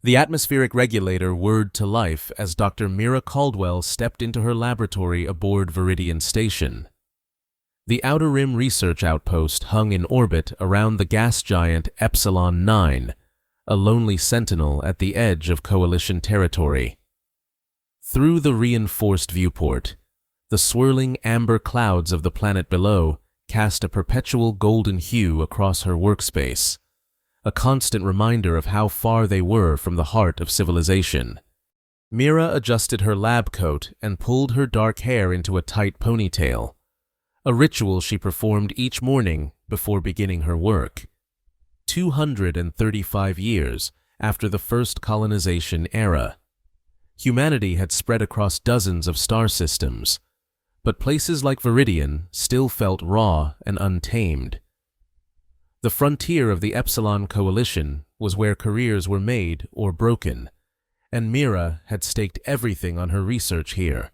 The atmospheric regulator whirred to life as Dr. Mira Caldwell stepped into her laboratory aboard Viridian Station. The Outer Rim Research Outpost hung in orbit around the gas giant Epsilon 9, a lonely sentinel at the edge of Coalition territory. Through the reinforced viewport, the swirling amber clouds of the planet below cast a perpetual golden hue across her workspace, a constant reminder of how far they were from the heart of civilization. Mira adjusted her lab coat and pulled her dark hair into a tight ponytail, a ritual she performed each morning before beginning her work. 235 years after the first colonization era, humanity had spread across dozens of star systems, but places like Viridian still felt raw and untamed. The frontier of the Epsilon Coalition was where careers were made or broken, and Mira had staked everything on her research here.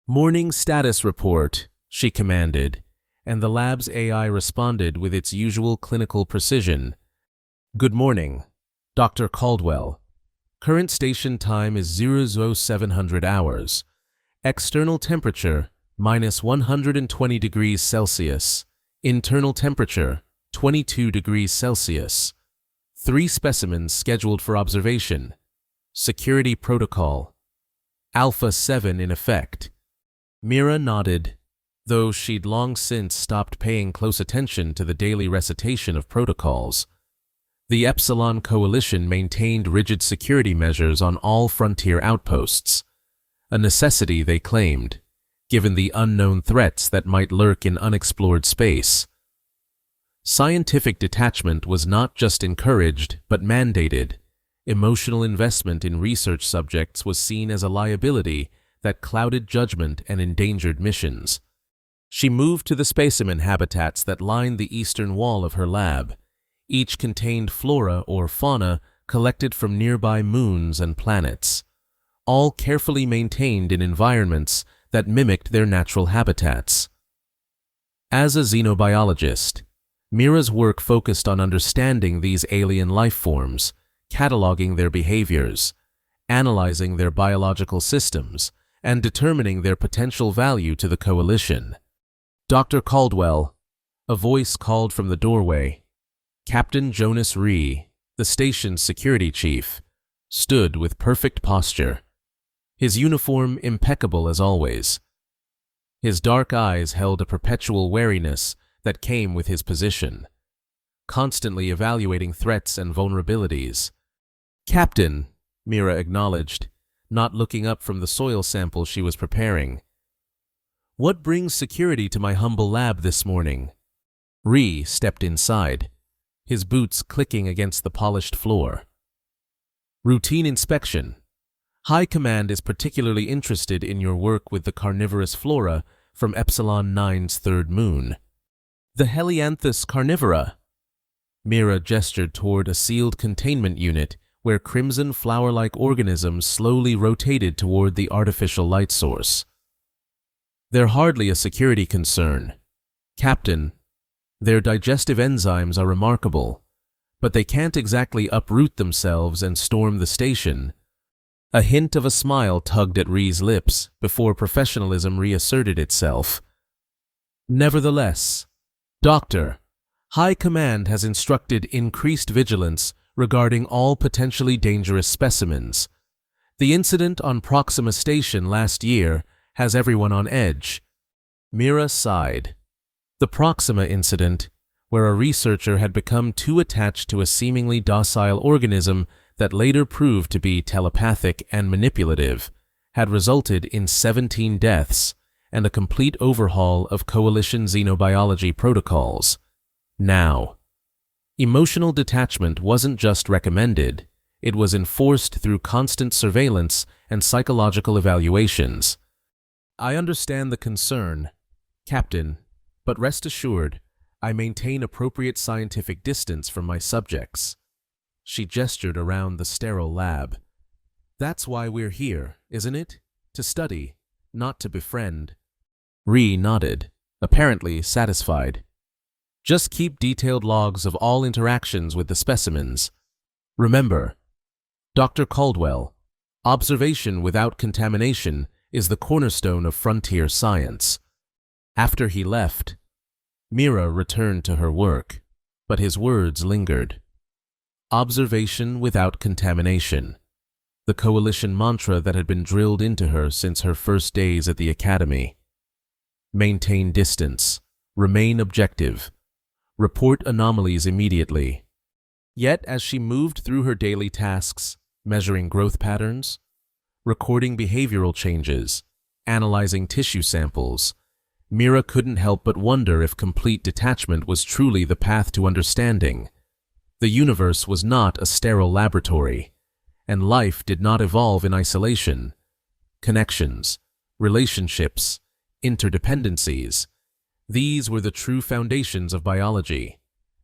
"Morning status report," she commanded, and the lab's AI responded with its usual clinical precision. "Good morning, Dr. Caldwell. Current station time is 0700 hours. External temperature, minus 120 degrees Celsius. Internal temperature, 22 degrees Celsius. 3 specimens scheduled for observation. Security protocol. Alpha 7 in effect." Mira nodded, though she'd long since stopped paying close attention to the daily recitation of protocols. The Epsilon Coalition maintained rigid security measures on all frontier outposts, a necessity they claimed, given the unknown threats that might lurk in unexplored space. Scientific detachment was not just encouraged, but mandated. Emotional investment in research subjects was seen as a liability that clouded judgment and endangered missions. She moved to the specimen habitats that lined the eastern wall of her lab. Each contained flora or fauna collected from nearby moons and planets, all carefully maintained in environments that mimicked their natural habitats. As a xenobiologist, Mira's work focused on understanding these alien life forms, cataloging their behaviors, analyzing their biological systems, and determining their potential value to the Coalition. "Dr. Caldwell," a voice called from the doorway. Captain Jonas Rhee, the station's security chief, stood with perfect posture, his uniform impeccable as always. His dark eyes held a perpetual wariness that came with his position, constantly evaluating threats and vulnerabilities. "Captain," Mira acknowledged, not looking up from the soil sample she was preparing. "What brings security to my humble lab this morning?" Rhee stepped inside, his boots clicking against the polished floor. "Routine inspection. High Command is particularly interested in your work with the carnivorous flora from Epsilon 9's third moon." "The Helianthus carnivora." Mira gestured toward a sealed containment unit where crimson flower-like organisms slowly rotated toward the artificial light source. "They're hardly a security concern, Captain. Their digestive enzymes are remarkable, but they can't exactly uproot themselves and storm the station." A hint of a smile tugged at Rhee's lips before professionalism reasserted itself. "Nevertheless, Doctor, High Command has instructed increased vigilance regarding all potentially dangerous specimens. The incident on Proxima Station last year has everyone on edge." Mira sighed. The Proxima incident, where a researcher had become too attached to a seemingly docile organism that later proved to be telepathic and manipulative, had resulted in 17 deaths and a complete overhaul of Coalition xenobiology protocols. Now, emotional detachment wasn't just recommended, it was enforced through constant surveillance and psychological evaluations. "I understand the concern, Captain, but rest assured, I maintain appropriate scientific distance from my subjects." She gestured around the sterile lab. "That's why we're here, isn't it? To study, not to befriend." Rhee nodded, apparently satisfied. "Just keep detailed logs of all interactions with the specimens. Remember, Dr. Caldwell, observation without contamination is the cornerstone of frontier science. After he left, Mira returned to her work, but his words lingered. Observation without contamination, the coalition mantra that had been drilled into her since her first days at the academy. Maintain distance, remain objective, report anomalies immediately. Yet as she moved through her daily tasks, measuring growth patterns, recording behavioral changes, analyzing tissue samples, Mira couldn't help but wonder if complete detachment was truly the path to understanding. The universe was not a sterile laboratory, and life did not evolve in isolation. Connections, relationships, interdependencies, these were the true foundations of biology,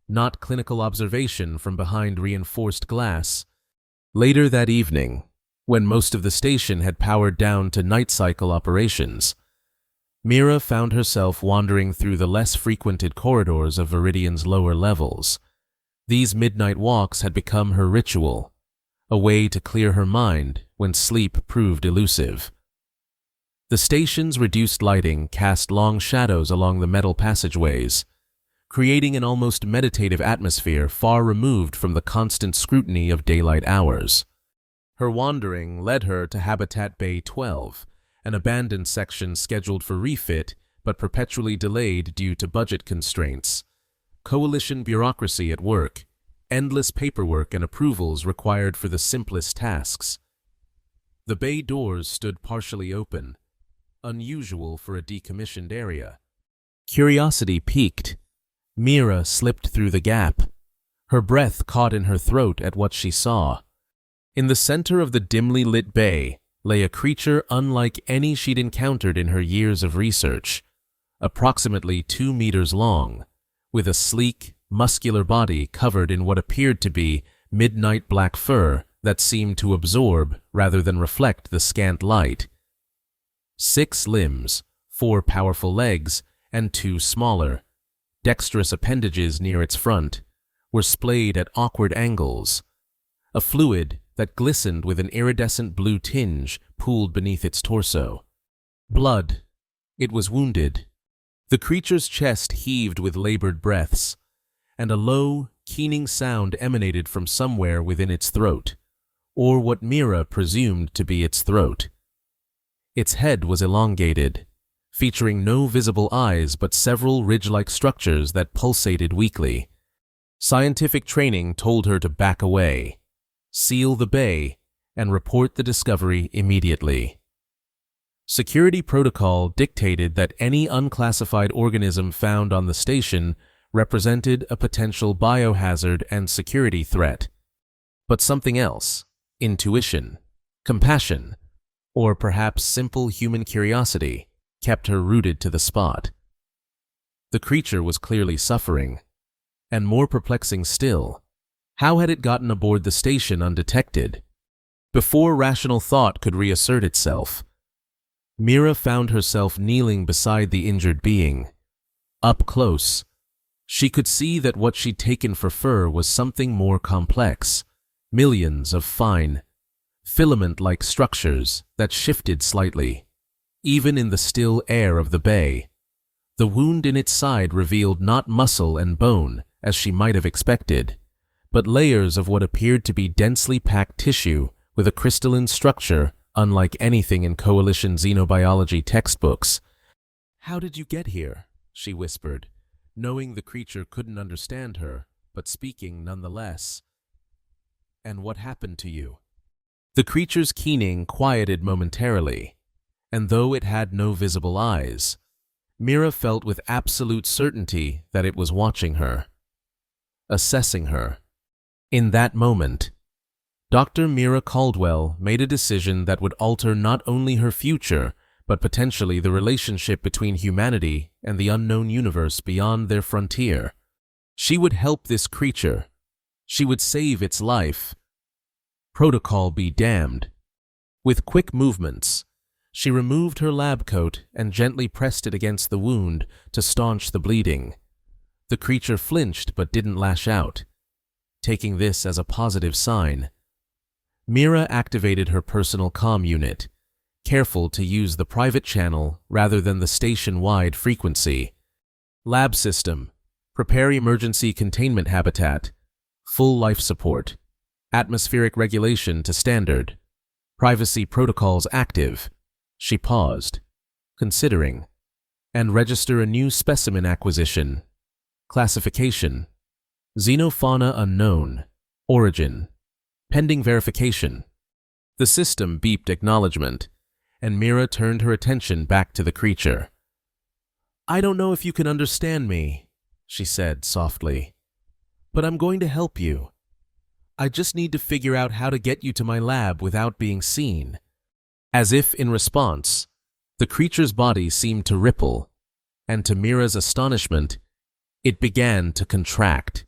not clinical observation from behind reinforced glass. Later that evening, when most of the station had powered down to night cycle operations, Mira found herself wandering through the less frequented corridors of Viridian's lower levels. These midnight walks had become her ritual, a way to clear her mind when sleep proved elusive. The station's reduced lighting cast long shadows along the metal passageways, creating an almost meditative atmosphere far removed from the constant scrutiny of daylight hours. Her wandering led her to Habitat Bay 12, an abandoned section scheduled for refit but perpetually delayed due to budget constraints. Coalition bureaucracy at work, endless paperwork and approvals required for the simplest tasks. The bay doors stood partially open, unusual for a decommissioned area. Curiosity piqued. Mira slipped through the gap, her breath caught in her throat at what she saw. In the center of the dimly lit bay lay a creature unlike any she'd encountered in her years of research, approximately 2 meters long, with a sleek, muscular body covered in what appeared to be midnight black fur that seemed to absorb rather than reflect the scant light. 6 limbs, 4 powerful legs, and 2 smaller, dexterous appendages near its front, were splayed at awkward angles. A fluid that glistened with an iridescent blue tinge pooled beneath its torso. Blood. It was wounded. The creature's chest heaved with labored breaths, and a low, keening sound emanated from somewhere within its throat, or what Mira presumed to be its throat. Its head was elongated, featuring no visible eyes but several ridge-like structures that pulsated weakly. Scientific training told her to back away, seal the bay, and report the discovery immediately. Security protocol dictated that any unclassified organism found on the station represented a potential biohazard and security threat. But something else, intuition, compassion, or perhaps simple human curiosity, kept her rooted to the spot. The creature was clearly suffering, and more perplexing still, how had it gotten aboard the station undetected? Before rational thought could reassert itself, Mira found herself kneeling beside the injured being. Up close, she could see that what she'd taken for fur was something more complex, millions of fine, filament-like structures that shifted slightly. Even in the still air of the bay, the wound in its side revealed not muscle and bone, as she might have expected, but layers of what appeared to be densely packed tissue with a crystalline structure unlike anything in Coalition xenobiology textbooks. "How did you get here?" she whispered, knowing the creature couldn't understand her, but speaking nonetheless. "And what happened to you?" The creature's keening quieted momentarily, and though it had no visible eyes, Mira felt with absolute certainty that it was watching her, assessing her. In that moment, Dr. Mira Caldwell made a decision that would alter not only her future, but potentially the relationship between humanity and the unknown universe beyond their frontier. She would help this creature. She would save its life. Protocol be damned. With quick movements, she removed her lab coat and gently pressed it against the wound to staunch the bleeding. The creature flinched but didn't lash out, taking this as a positive sign. Mira activated her personal comm unit, careful to use the private channel rather than the station-wide frequency. Lab system. Prepare emergency containment habitat. Full life support. Atmospheric regulation to standard. Privacy protocols active. She paused, considering. And register a new specimen acquisition. Classification. Xenofauna unknown. Origin. Pending verification. The system beeped acknowledgement, and Mira turned her attention back to the creature. "I don't know if you can understand me," she said softly, "but I'm going to help you. I just need to figure out how to get you to my lab without being seen." As if in response, the creature's body seemed to ripple, and to Mira's astonishment, it began to contract,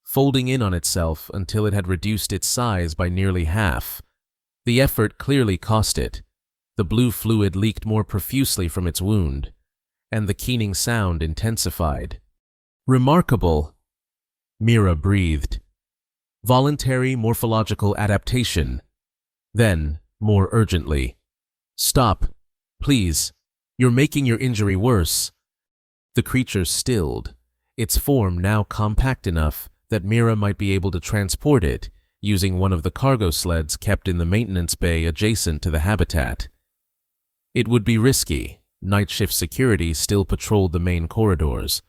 folding in on itself until it had reduced its size by nearly half. The effort clearly cost it. The blue fluid leaked more profusely from its wound, and the keening sound intensified. "Remarkable," Mira breathed. "Voluntary morphological adaptation." Then, more urgently, "Stop, please. You're making your injury worse." The creature stilled, its form now compact enough that Mira might be able to transport it using one of the cargo sleds kept in the maintenance bay adjacent to the habitat. It would be risky. Night shift security still patrolled the main corridors,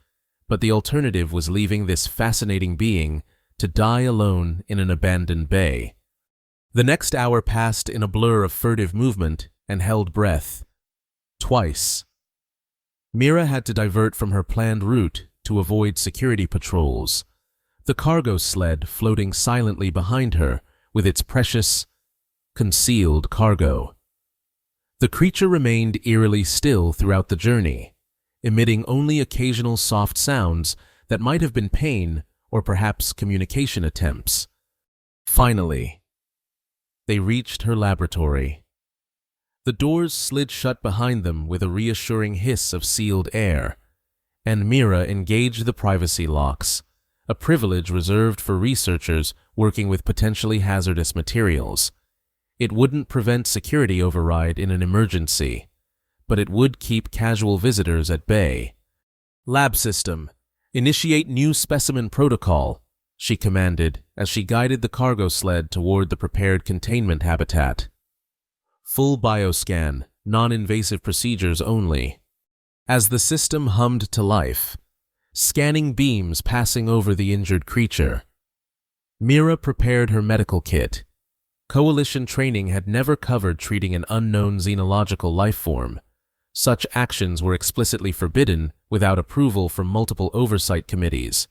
but the alternative was leaving this fascinating being to die alone in an abandoned bay. The next hour passed in a blur of furtive movement and held breath. Twice. Mira had to divert from her planned route to avoid security patrols, the cargo sled floating silently behind her with its precious, concealed cargo. The creature remained eerily still throughout the journey, emitting only occasional soft sounds that might have been pain or perhaps communication attempts. Finally, they reached her laboratory. The doors slid shut behind them with a reassuring hiss of sealed air, and Mira engaged the privacy locks, a privilege reserved for researchers working with potentially hazardous materials. It wouldn't prevent security override in an emergency, but it would keep casual visitors at bay. "Lab system, initiate new specimen protocol," she commanded as she guided the cargo sled toward the prepared containment habitat. Full bioscan, non-invasive procedures only. As the system hummed to life, scanning beams passing over the injured creature, Mira prepared her medical kit. Coalition training had never covered treating an unknown xenological life form. Such actions were explicitly forbidden without approval from multiple oversight committees,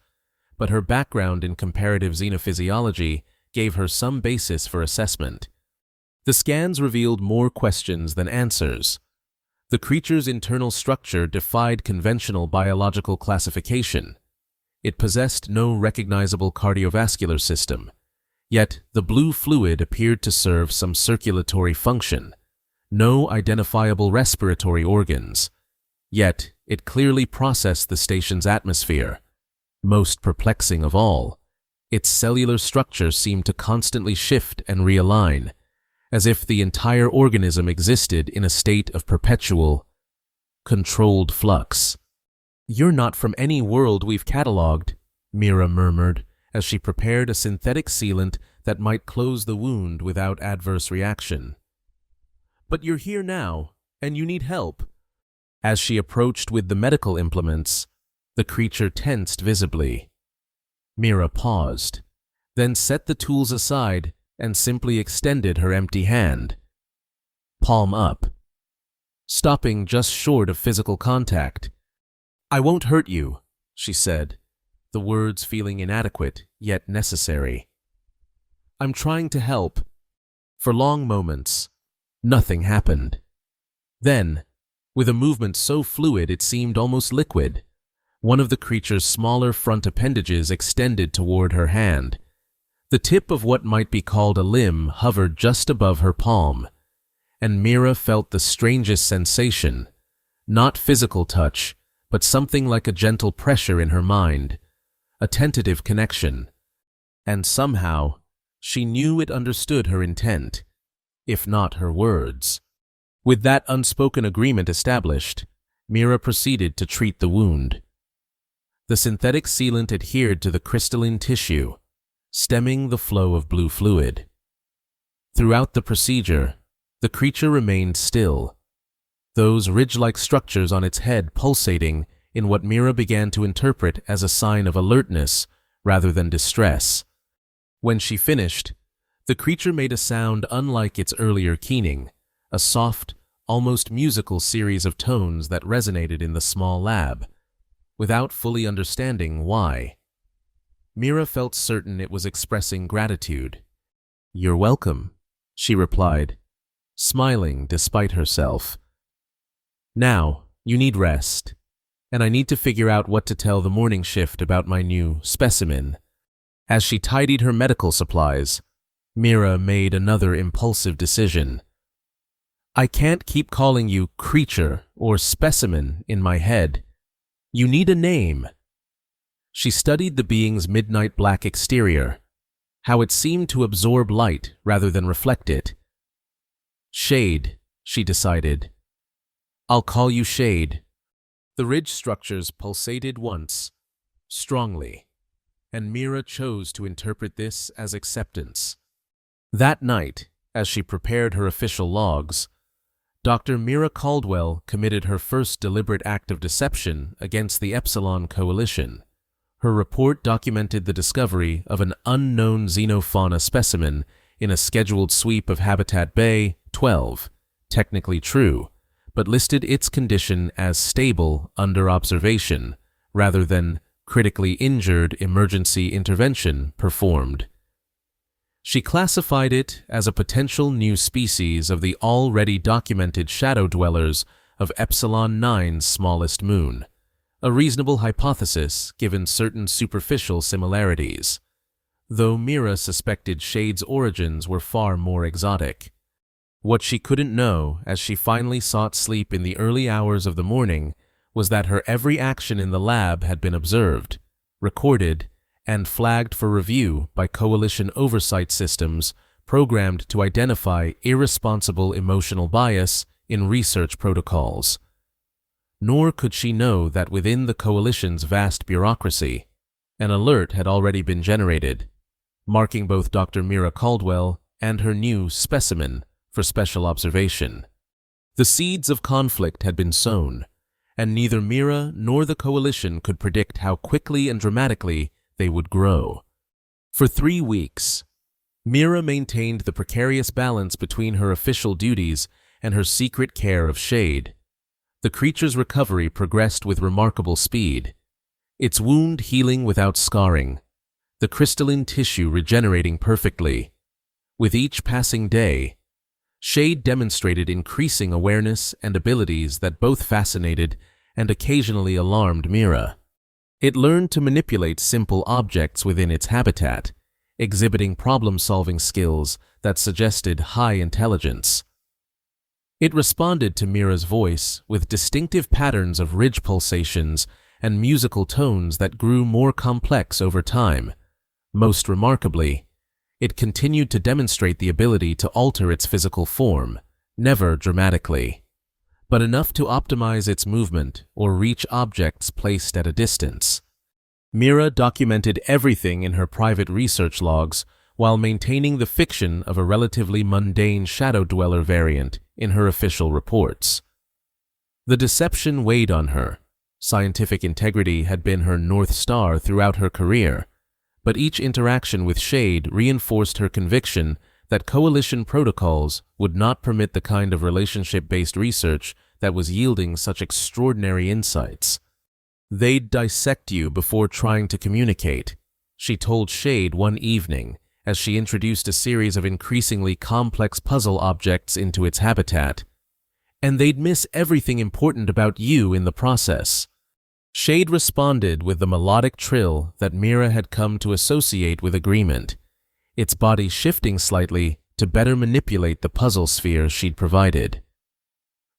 but her background in comparative xenophysiology gave her some basis for assessment. The scans revealed more questions than answers. The creature's internal structure defied conventional biological classification. It possessed no recognizable cardiovascular system, yet the blue fluid appeared to serve some circulatory function. No identifiable respiratory organs, yet it clearly processed the station's atmosphere. Most perplexing of all, its cellular structure seemed to constantly shift and realign, as if the entire organism existed in a state of perpetual, controlled flux. "You're not from any world we've catalogued," Mira murmured as she prepared a synthetic sealant that might close the wound without adverse reaction. "But you're here now, and you need help." As she approached with the medical implements, the creature tensed visibly. Mira paused, then set the tools aside and simply extended her empty hand, palm up, stopping just short of physical contact. "I won't hurt you," she said, the words feeling inadequate yet necessary. "I'm trying to help." For long moments, nothing happened. Then, with a movement so fluid it seemed almost liquid, one of the creature's smaller front appendages extended toward her hand. The tip of what might be called a limb hovered just above her palm, and Mira felt the strangest sensation, not physical touch, but something like a gentle pressure in her mind, a tentative connection. And somehow, She knew it understood her intent, if not her words. With that unspoken agreement established, Mira proceeded to treat the wound. The synthetic sealant adhered to the crystalline tissue, stemming the flow of blue fluid. Throughout the procedure, the creature remained still, those ridge-like structures on its head pulsating in what Mira began to interpret as a sign of alertness rather than distress. When she finished, the creature made a sound unlike its earlier keening, a soft, almost musical series of tones that resonated in the small lab, without fully understanding why. Mira felt certain it was expressing gratitude. "You're welcome," she replied, smiling despite herself. "Now, you need rest, and I need to figure out what to tell the morning shift about my new specimen." As she tidied her medical supplies, Mira made another impulsive decision. "I can't keep calling you creature or specimen in my head. You need a name." She studied the being's midnight black exterior, how it seemed to absorb light rather than reflect it. "Shade," she decided. "I'll call you Shade." The ridge structures pulsated once, strongly, and Mira chose to interpret this as acceptance. That night, as she prepared her official logs, Dr. Mira Caldwell committed her first deliberate act of deception against the Epsilon Coalition. Her report documented the discovery of an unknown xenofauna specimen in a scheduled sweep of Habitat Bay 12, technically true, but listed its condition as stable under observation, rather than critically injured emergency intervention performed. She classified it as a potential new species of the already documented shadow dwellers of Epsilon 9's smallest moon, a reasonable hypothesis given certain superficial similarities, though Mira suspected Shade's origins were far more exotic. What she couldn't know as she finally sought sleep in the early hours of the morning was that her every action in the lab had been observed, recorded, and flagged for review by coalition oversight systems programmed to identify irresponsible emotional bias in research protocols. Nor could she know that within the coalition's vast bureaucracy, an alert had already been generated, marking both Dr. Mira Caldwell and her new specimen for special observation. The seeds of conflict had been sown, and neither Mira nor the coalition could predict how quickly and dramatically they would grow. For 3 weeks, Mira maintained the precarious balance between her official duties and her secret care of Shade. The creature's recovery progressed with remarkable speed, its wound healing without scarring, the crystalline tissue regenerating perfectly. With each passing day, Shade demonstrated increasing awareness and abilities that both fascinated and occasionally alarmed Mira. It learned to manipulate simple objects within its habitat, exhibiting problem-solving skills that suggested high intelligence. It responded to Mira's voice with distinctive patterns of ridge pulsations and musical tones that grew more complex over time. Most remarkably, it continued to demonstrate the ability to alter its physical form, never dramatically, but enough to optimize its movement or reach objects placed at a distance. Mira documented everything in her private research logs while maintaining the fiction of a relatively mundane shadow dweller variant in her official reports. The deception weighed on her. Scientific integrity had been her North Star throughout her career, but each interaction with Shade reinforced her conviction that coalition protocols would not permit the kind of relationship-based research that was yielding such extraordinary insights. "They'd dissect you before trying to communicate," she told Shade one evening as she introduced a series of increasingly complex puzzle objects into its habitat. "And they'd miss everything important about you in the process." Shade responded with the melodic trill that Mira had come to associate with agreement, its body shifting slightly to better manipulate the puzzle sphere she'd provided.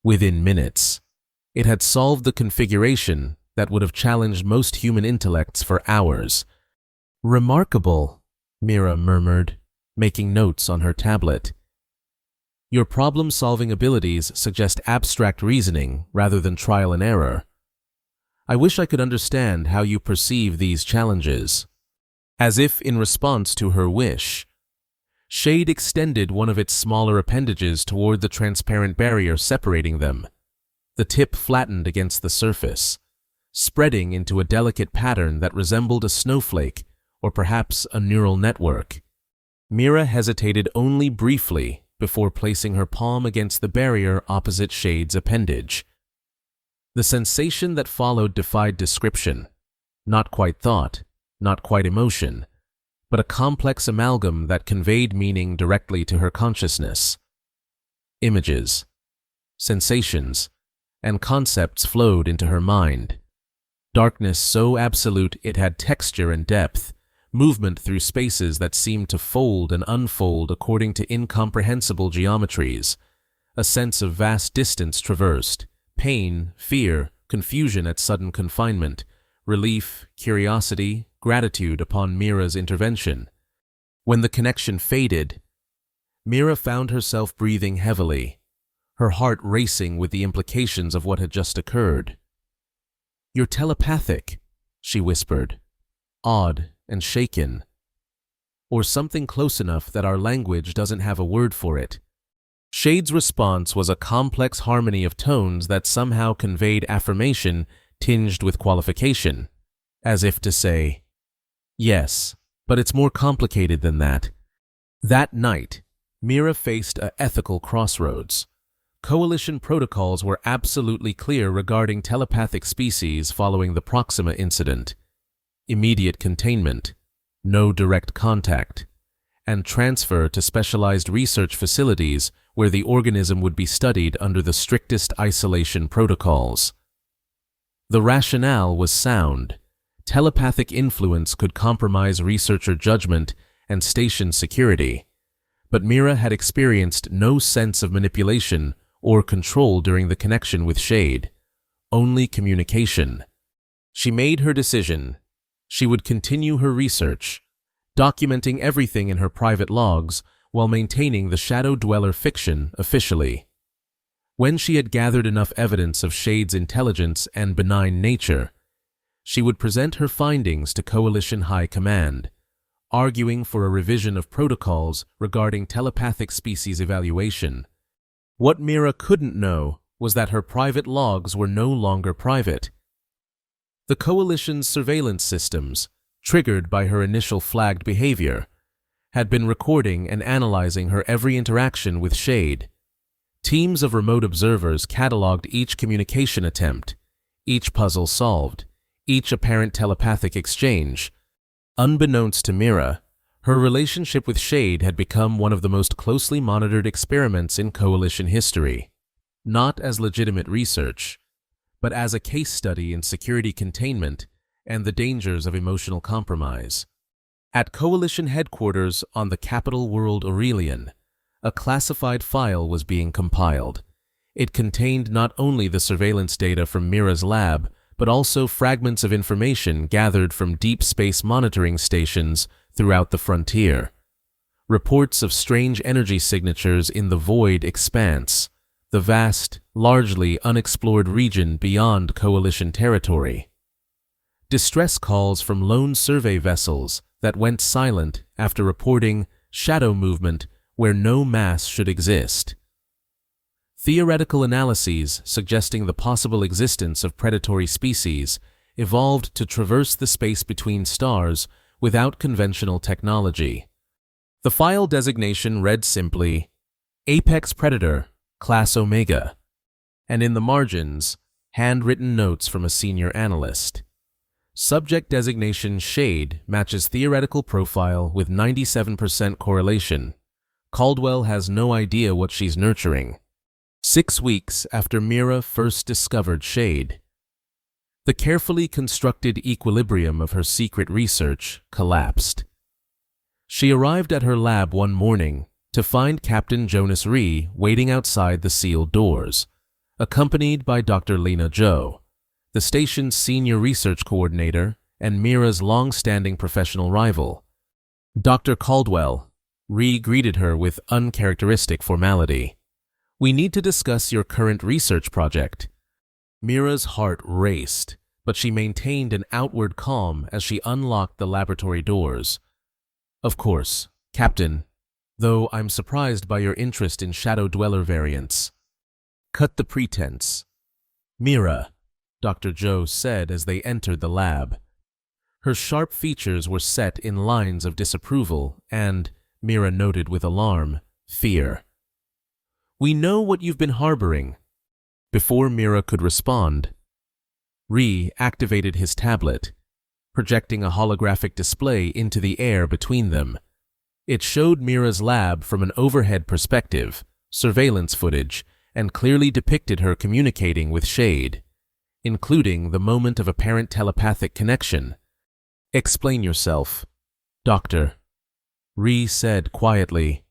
Within minutes, it had solved the configuration that would have challenged most human intellects for hours. "Remarkable," Mira murmured, making notes on her tablet. Your problem-solving abilities suggest abstract reasoning rather than trial and error. I wish I could understand how you perceive these challenges. As if in response to her wish, Shade extended one of its smaller appendages toward the transparent barrier separating them. The tip flattened against the surface, spreading into a delicate pattern that resembled a snowflake or perhaps a neural network. Mira hesitated only briefly before placing her palm against the barrier opposite Shade's appendage. The sensation that followed defied description. Not quite thought, not quite emotion, but a complex amalgam that conveyed meaning directly to her consciousness. Images, sensations, and concepts flowed into her mind. Darkness so absolute it had texture and depth, movement through spaces that seemed to fold and unfold according to incomprehensible geometries, a sense of vast distance traversed, pain, fear, confusion at sudden confinement, relief, curiosity, gratitude upon Mira's intervention. When the connection faded, Mira found herself breathing heavily, her heart racing with the implications of what had just occurred. "You're telepathic," she whispered, awed and shaken. "Or something close enough that our language doesn't have a word for it." Shade's response was a complex harmony of tones that somehow conveyed affirmation tinged with qualification, as if to say, "Yes, but it's more complicated than that." That night, Mira faced an ethical crossroads. Coalition protocols were absolutely clear regarding telepathic species following the Proxima incident: immediate containment, no direct contact, and transfer to specialized research facilities where the organism would be studied under the strictest isolation protocols. The rationale was sound. Telepathic influence could compromise researcher judgment and station security, but Mira had experienced no sense of manipulation or control during the connection with Shade, only communication. She made her decision. She would continue her research, documenting everything in her private logs while maintaining the Shadow Dweller fiction officially. When she had gathered enough evidence of Shade's intelligence and benign nature, she would present her findings to Coalition High Command, arguing for a revision of protocols regarding telepathic species evaluation. What Mira couldn't know was that her private logs were no longer private. The Coalition's surveillance systems, triggered by her initial flagged behavior, had been recording and analyzing her every interaction with Shade. Teams of remote observers cataloged each communication attempt, each puzzle solved, each apparent telepathic exchange. Unbeknownst to Mira, her relationship with Shade had become one of the most closely monitored experiments in Coalition history, not as legitimate research, but as a case study in security containment and the dangers of emotional compromise. At Coalition headquarters on the capital world Aurelian, a classified file was being compiled. It contained not only the surveillance data from Mira's lab, but also fragments of information gathered from deep space monitoring stations throughout the frontier. Reports of strange energy signatures in the void expanse, the vast, largely unexplored region beyond Coalition territory. Distress calls from lone survey vessels that went silent after reporting shadow movement where no mass should exist. Theoretical analyses suggesting the possible existence of predatory species evolved to traverse the space between stars without conventional technology. The file designation read simply, Apex Predator, Class Omega, and in the margins, handwritten notes from a senior analyst. Subject designation Shade matches theoretical profile with 97% correlation. Caldwell has no idea what she's nurturing. 6 weeks after Mira first discovered Shade, the carefully constructed equilibrium of her secret research collapsed. She arrived at her lab one morning to find Captain Jonas Rhee waiting outside the sealed doors, accompanied by Dr. Lena Zhou, the station's senior research coordinator and Mira's long-standing professional rival. "Dr. Caldwell, Ree greeted her with uncharacteristic formality. "We need to discuss your current research project." Mira's heart raced, but she maintained an outward calm as she unlocked the laboratory doors. "Of course, Captain, though I'm surprised by your interest in Shadow Dweller variants." "Cut the pretense." "Mira," Dr. Joe said as they entered the lab. Her sharp features were set in lines of disapproval and, Mira noted with alarm, fear. "We know what you've been harboring." Before Mira could respond, Ree activated his tablet, projecting a holographic display into the air between them. It showed Mira's lab from an overhead perspective, surveillance footage, and clearly depicted her communicating with Shade, including the moment of apparent telepathic connection. "Explain yourself, Doctor," Ree said quietly.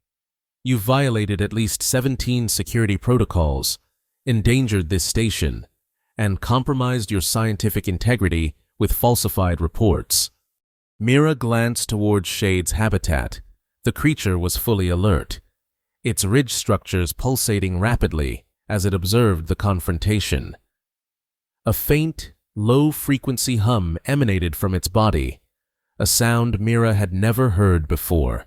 "You've violated at least 17 security protocols, endangered this station, and compromised your scientific integrity with falsified reports." Mira glanced towards Shade's habitat. The creature was fully alert, its ridge structures pulsating rapidly as it observed the confrontation. A faint, low-frequency hum emanated from its body, a sound Mira had never heard before.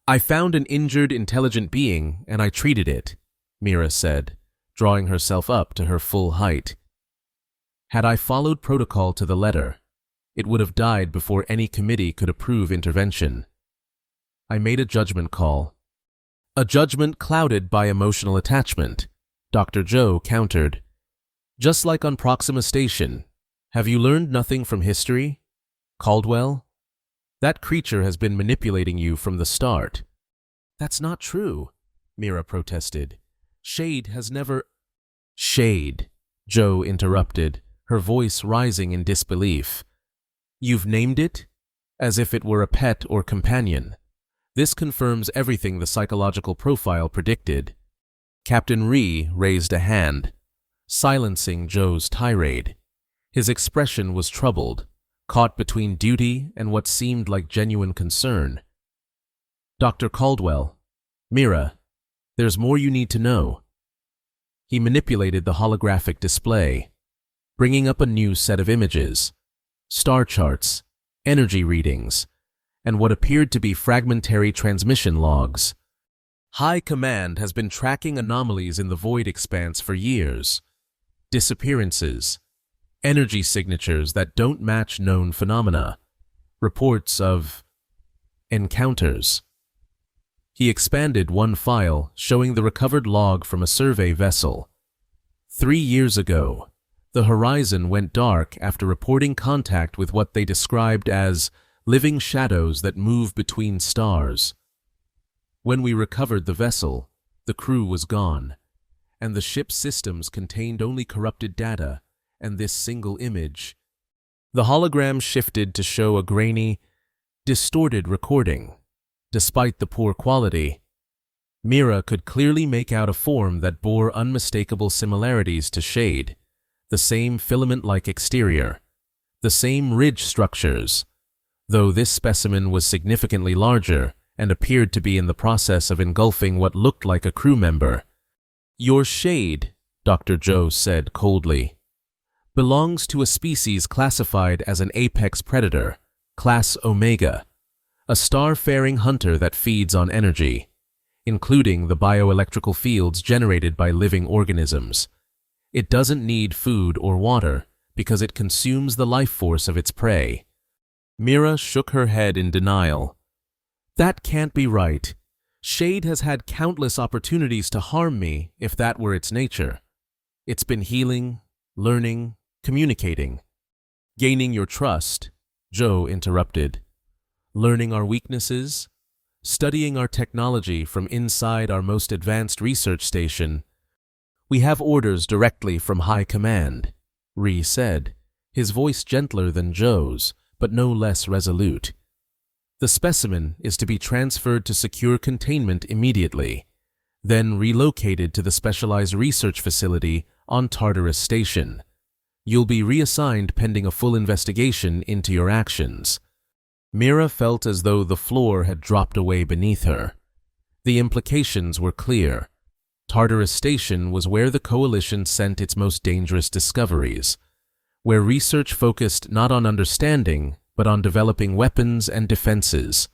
"I found an injured intelligent being and I treated it," Mira said, drawing herself up to her full height. "Had I followed protocol to the letter, it would have died before any committee could approve intervention. I made a judgment call." "A judgment clouded by emotional attachment," Dr. Joe countered. "Just like on Proxima Station, have you learned nothing from history? Caldwell? That creature has been manipulating you from the start." "That's not true," Mira protested. "Shade has never—" "Shade," Joe interrupted, her voice rising in disbelief. "You've named it? As if it were a pet or companion. This confirms everything the psychological profile predicted." Captain Ree raised a hand, silencing Joe's tirade. His expression was troubled, caught between duty and what seemed like genuine concern. "Dr. Caldwell, Mira, there's more you need to know." He manipulated the holographic display, bringing up a new set of images, star charts, energy readings, and what appeared to be fragmentary transmission logs. "High Command has been tracking anomalies in the void expanse for years. Disappearances, energy signatures that don't match known phenomena, reports of encounters." He expanded one file showing the recovered log from a survey vessel. 3 years ago, the horizon went dark after reporting contact with what they described as living shadows that move between stars. When we recovered the vessel, the crew was gone, and the ship's systems contained only corrupted data and this single image. The hologram shifted to show a grainy, distorted recording. Despite the poor quality, Mira could clearly make out a form that bore unmistakable similarities to Shade, the same filament-like exterior, the same ridge structures, though this specimen was significantly larger and appeared to be in the process of engulfing what looked like a crew member. "Your Shade," Dr. Joe said coldly, "belongs to a species classified as an apex predator, Class Omega, a star-faring hunter that feeds on energy, including the bioelectrical fields generated by living organisms. It doesn't need food or water because it consumes the life force of its prey." Mira shook her head in denial. "That can't be right. Shade has had countless opportunities to harm me if that were its nature. It's been healing, learning, communicating. Gaining your trust," Joe interrupted. "Learning our weaknesses, studying our technology from inside our most advanced research station." "We have orders directly from High Command," Ree said, his voice gentler than Joe's, but no less resolute. "The specimen is to be transferred to secure containment immediately, then relocated to the specialized research facility on Tartarus Station. You'll be reassigned pending a full investigation into your actions." Mira felt as though the floor had dropped away beneath her. The implications were clear. Tartarus Station was where the Coalition sent its most dangerous discoveries, where research focused not on understanding, but on developing weapons and defenses.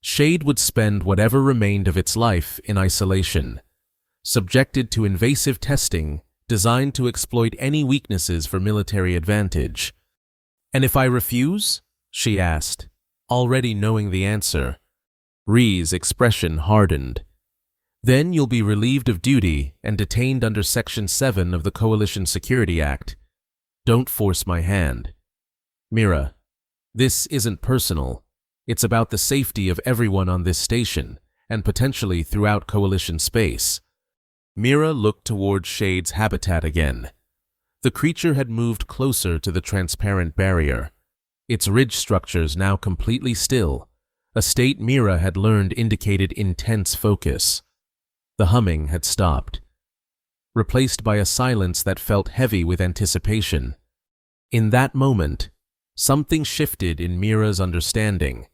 Shade would spend whatever remained of its life in isolation, subjected to invasive testing designed to exploit any weaknesses for military advantage. "And if I refuse?" she asked, already knowing the answer. Ree's expression hardened. "Then you'll be relieved of duty and detained under Section 7 of the Coalition Security Act. Don't force my hand." "Mira, this isn't personal. It's about the safety of everyone on this station, and potentially throughout Coalition space." Mira looked toward Shade's habitat again. The creature had moved closer to the transparent barrier, its ridge structures now completely still, a state Mira had learned indicated intense focus. The humming had stopped, replaced by a silence that felt heavy with anticipation. In that moment, something shifted in Mira's understanding.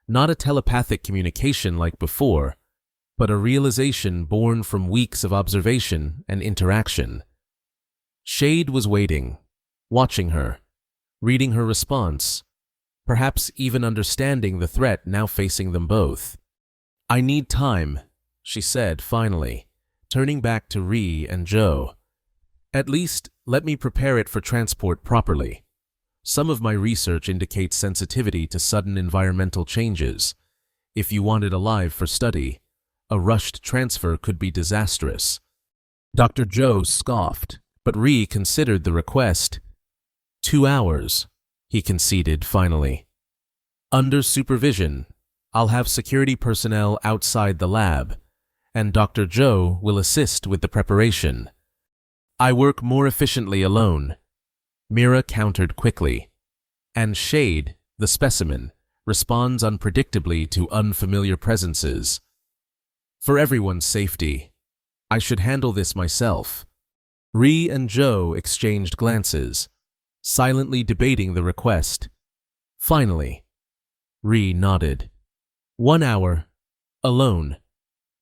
Not a telepathic communication like before, but a realization born from weeks of observation and interaction. Shade was waiting, watching her, reading her response, perhaps even understanding the threat now facing them both. "I need time," she said finally, turning back to Ree and Joe. "At least let me prepare it for transport properly. Some of my research indicates sensitivity to sudden environmental changes. If you want it alive for study, a rushed transfer could be disastrous." Dr. Joe scoffed, but Ree considered the request. 2 hours, he conceded finally. "Under supervision, I'll have security personnel outside the lab, and Dr. Joe will assist with the preparation." "I work more efficiently alone," Mira countered quickly. "And Shade, the specimen, responds unpredictably to unfamiliar presences. For everyone's safety, I should handle this myself." Ree and Joe exchanged glances, silently debating the request. Finally, Ree nodded. 1 hour, alone,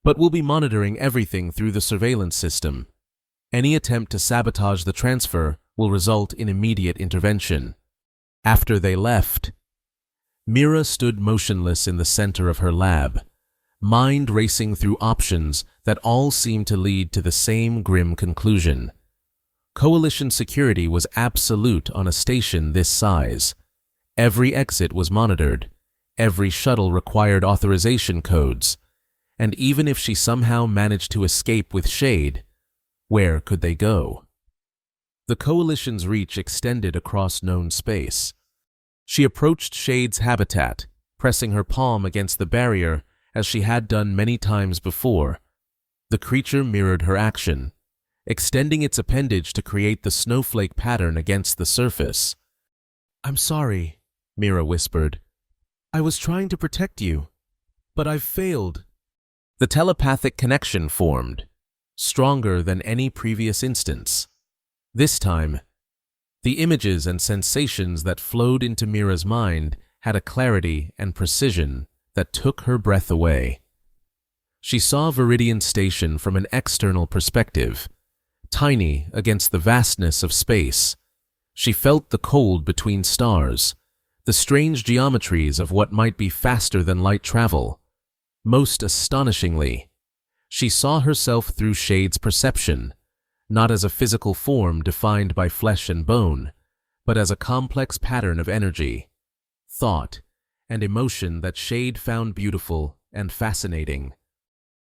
but we'll be monitoring everything through the surveillance system. Any attempt to sabotage the transfer will result in immediate intervention." After they left, Mira stood motionless in the center of her lab, mind racing through options that all seemed to lead to the same grim conclusion. Coalition security was absolute on a station this size. Every exit was monitored, every shuttle required authorization codes, and even if she somehow managed to escape with Shade, where could they go? The Coalition's reach extended across known space. She approached Shade's habitat, pressing her palm against the barrier as she had done many times before. The creature mirrored her action, extending its appendage to create the snowflake pattern against the surface. "I'm sorry," Mira whispered. "I was trying to protect you, but I've failed." The telepathic connection formed, stronger than any previous instance. This time, the images and sensations that flowed into Mira's mind had a clarity and precision that took her breath away. She saw Viridian Station from an external perspective, tiny against the vastness of space. She felt the cold between stars, the strange geometries of what might be faster than light travel. Most astonishingly, she saw herself through Shade's perception, not as a physical form defined by flesh and bone, but as a complex pattern of energy, thought, and emotion that Shade found beautiful and fascinating.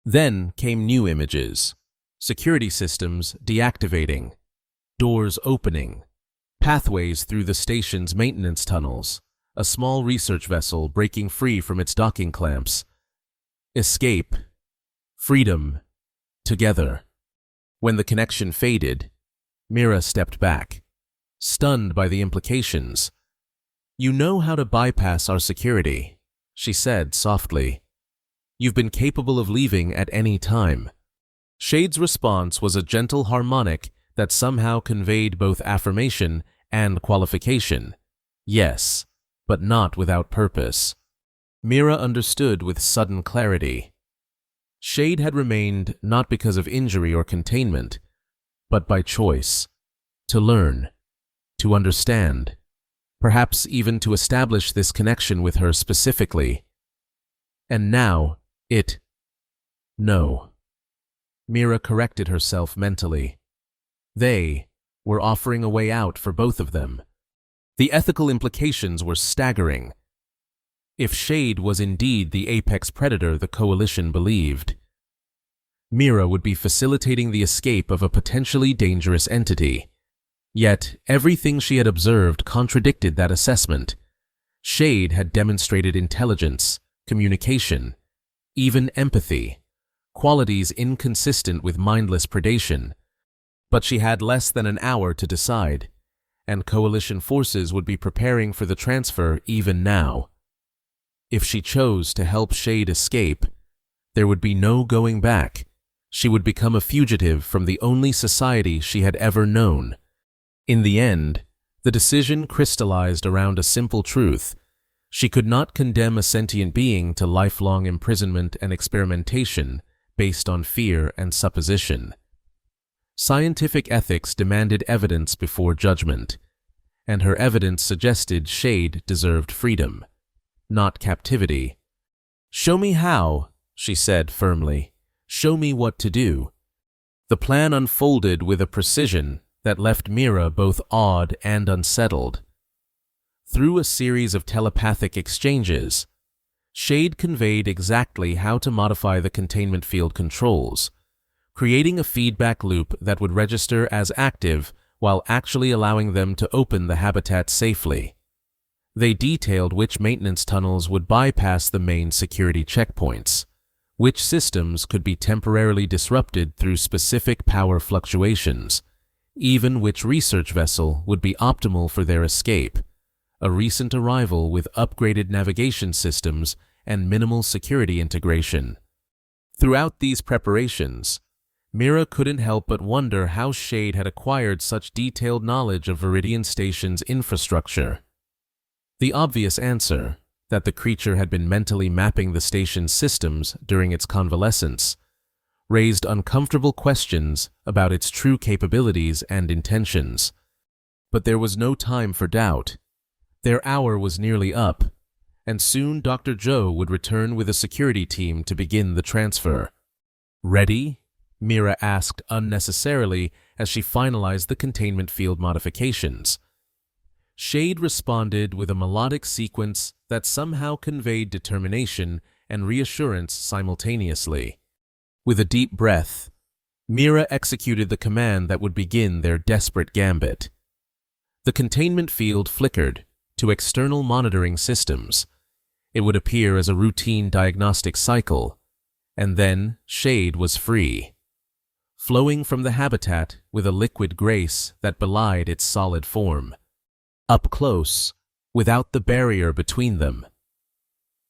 Then came new images, security systems deactivating, doors opening, pathways through the station's maintenance tunnels, a small research vessel breaking free from its docking clamps. Escape, freedom, together. When the connection faded, Mira stepped back, stunned by the implications. "You know how to bypass our security," she said softly. "You've been capable of leaving at any time." Shade's response was a gentle harmonic that somehow conveyed both affirmation and qualification. "Yes, but not without purpose. Mira understood with sudden clarity. Shade had remained not because of injury or containment, but by choice. To learn, to understand, perhaps even to establish this connection with her specifically. And now, No. Mira corrected herself mentally. They were offering a way out for both of them. The ethical implications were staggering. If Shade was indeed the apex predator the Coalition believed, Mira would be facilitating the escape of a potentially dangerous entity. Yet, everything she had observed contradicted that assessment. Shade had demonstrated intelligence, communication, even empathy, qualities inconsistent with mindless predation. But she had less than an hour to decide, and Coalition forces would be preparing for the transfer even now. If she chose to help Shade escape, there would be no going back. She would become a fugitive from the only society she had ever known. In the end, the decision crystallized around a simple truth. She could not condemn a sentient being to lifelong imprisonment and experimentation based on fear and supposition. Scientific ethics demanded evidence before judgment, and her evidence suggested Shade deserved freedom, not captivity. "Show me how," she said firmly. "Show me what to do." The plan unfolded with a precision that left Mira both awed and unsettled. Through a series of telepathic exchanges, Shade conveyed exactly how to modify the containment field controls, creating a feedback loop that would register as active while actually allowing them to open the habitat safely. They detailed which maintenance tunnels would bypass the main security checkpoints, which systems could be temporarily disrupted through specific power fluctuations, even which research vessel would be optimal for their escape, a recent arrival with upgraded navigation systems and minimal security integration. Throughout these preparations, Mira couldn't help but wonder how Shade had acquired such detailed knowledge of Viridian Station's infrastructure. The obvious answer, that the creature had been mentally mapping the station's systems during its convalescence, raised uncomfortable questions about its true capabilities and intentions. But there was no time for doubt. Their hour was nearly up, and soon Dr. Joe would return with a security team to begin the transfer. "Ready?" Mira asked unnecessarily as she finalized the containment field modifications. Shade responded with a melodic sequence that somehow conveyed determination and reassurance simultaneously. With a deep breath, Mira executed the command that would begin their desperate gambit. The containment field flickered to external monitoring systems. It would appear as a routine diagnostic cycle, and then Shade was free, flowing from the habitat with a liquid grace that belied its solid form. Up close, without the barrier between them,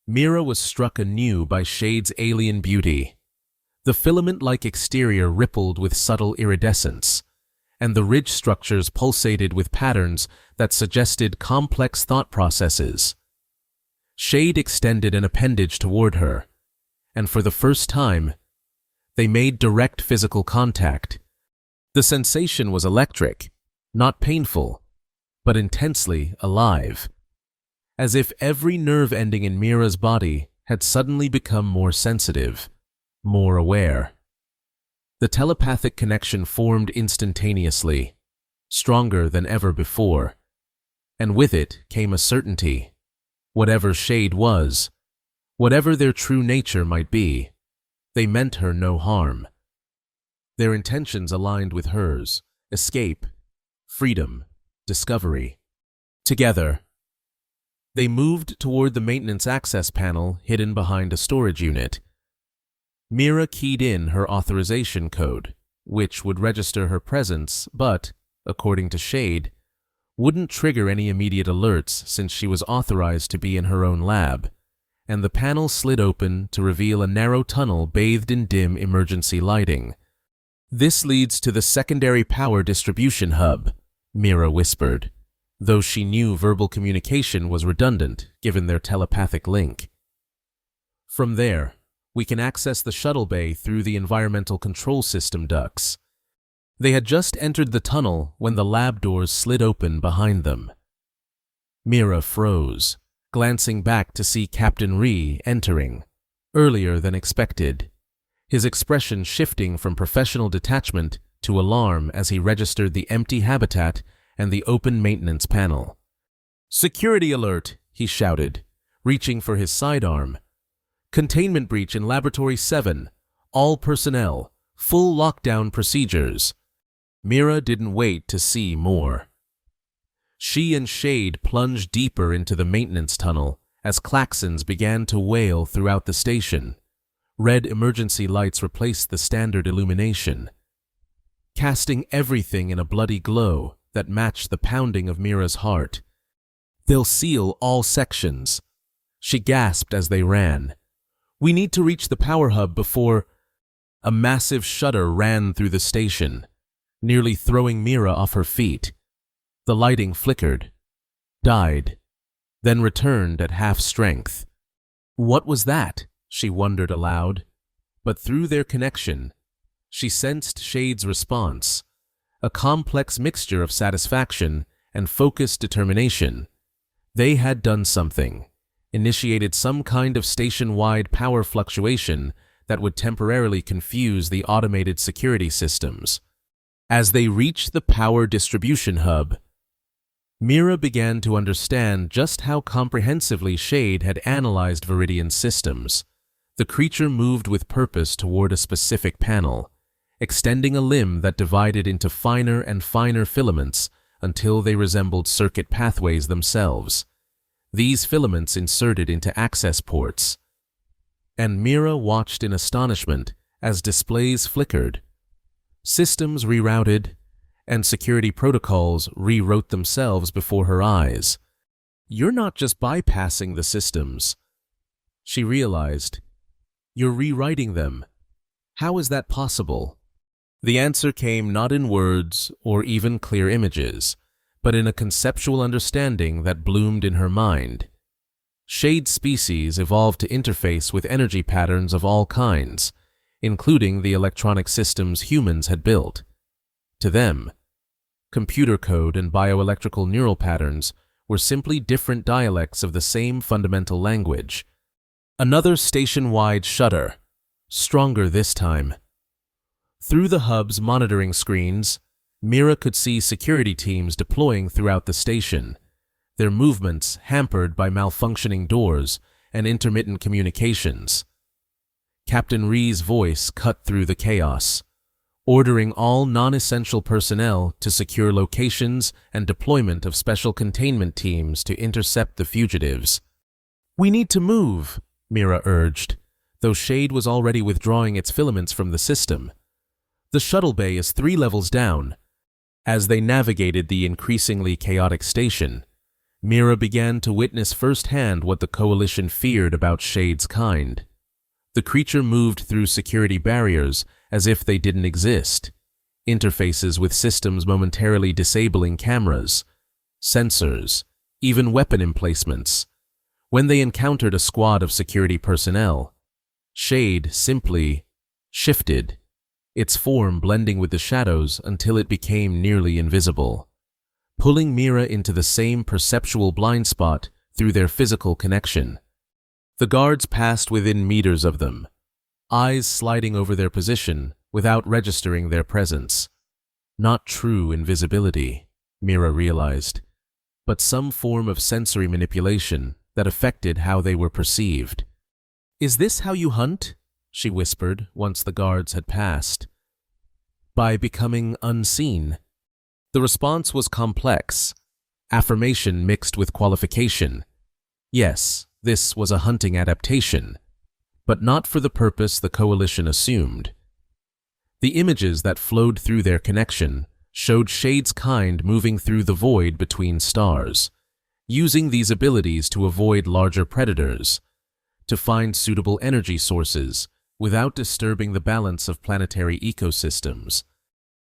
Mira was struck anew by Shade's alien beauty. The filament-like exterior rippled with subtle iridescence, and the ridge structures pulsated with patterns that suggested complex thought processes. Shade extended an appendage toward her, and for the first time, they made direct physical contact. The sensation was electric, not painful, but intensely alive, as if every nerve ending in Mira's body had suddenly become more sensitive, more aware. The telepathic connection formed instantaneously, stronger than ever before, and with it came a certainty. Whatever Shade was, whatever their true nature might be, they meant her no harm. Their intentions aligned with hers: escape, freedom, discovery. Together, they moved toward the maintenance access panel hidden behind a storage unit. Mira keyed in her authorization code, which would register her presence but, according to Shade, wouldn't trigger any immediate alerts since she was authorized to be in her own lab, and the panel slid open to reveal a narrow tunnel bathed in dim emergency lighting. "This leads to the secondary power distribution hub," Mira whispered. though she knew verbal communication was redundant given their telepathic link. From there, we can access the shuttle bay through the environmental control system ducts. They had just entered the tunnel when the lab doors slid open behind them. Mira froze, glancing back to see Captain Ree entering, earlier than expected, his expression shifting from professional detachment to alarm as he registered the empty habitat and the open maintenance panel. "Security alert!" he shouted, reaching for his sidearm. "Containment breach in Laboratory 7. All personnel. Full lockdown procedures." Mira didn't wait to see more. She and Shade plunged deeper into the maintenance tunnel as klaxons began to wail throughout the station. Red emergency lights replaced the standard illumination, casting everything in a bloody glow that matched the pounding of Mira's heart. "They'll seal all sections," she gasped as they ran. "We need to reach the power hub before—" A massive shudder ran through the station, nearly throwing Mira off her feet. The lighting flickered, died, then returned at half strength. What was that? She wondered aloud. But through their connection, she sensed Shade's response, a complex mixture of satisfaction and focused determination. They had done something, initiated some kind of station-wide power fluctuation that would temporarily confuse the automated security systems. As they reached the power distribution hub, Mira began to understand just how comprehensively Shade had analyzed Viridian's systems. The creature moved with purpose toward a specific panel, extending a limb that divided into finer and finer filaments until they resembled circuit pathways themselves. These filaments inserted into access ports, and Mira watched in astonishment as displays flickered. Systems rerouted, and security protocols rewrote themselves before her eyes. "You're not just bypassing the systems," she realized. "You're rewriting them. How is that possible?" The answer came not in words or even clear images, but in a conceptual understanding that bloomed in her mind. Shade species evolved to interface with energy patterns of all kinds, including the electronic systems humans had built. To them, computer code and bioelectrical neural patterns were simply different dialects of the same fundamental language. Another station-wide shudder, stronger this time. Through the hub's monitoring screens, Mira could see security teams deploying throughout the station, their movements hampered by malfunctioning doors and intermittent communications. Captain Ree's voice cut through the chaos, ordering all non-essential personnel to secure locations and deployment of special containment teams to intercept the fugitives. "We need to move," Mira urged, though Shade was already withdrawing its filaments from the system. "The shuttle bay is 3 levels down." As they navigated the increasingly chaotic station, Mira began to witness firsthand what the Coalition feared about Shade's kind. The creature moved through security barriers as if they didn't exist, interfaces with systems momentarily disabling cameras, sensors, even weapon emplacements. When they encountered a squad of security personnel, Shade simply shifted, its form blending with the shadows until it became nearly invisible, pulling Mira into the same perceptual blind spot through their physical connection. The guards passed within meters of them, eyes sliding over their position without registering their presence. Not true invisibility, Mira realized, but some form of sensory manipulation that affected how they were perceived. "Is this how you hunt?" she whispered once the guards had passed. "By becoming unseen." The response was complex, affirmation mixed with qualification. Yes, this was a hunting adaptation, but not for the purpose the Coalition assumed. The images that flowed through their connection showed Shade's kind moving through the void between stars, using these abilities to avoid larger predators, to find suitable energy sources without disturbing the balance of planetary ecosystems.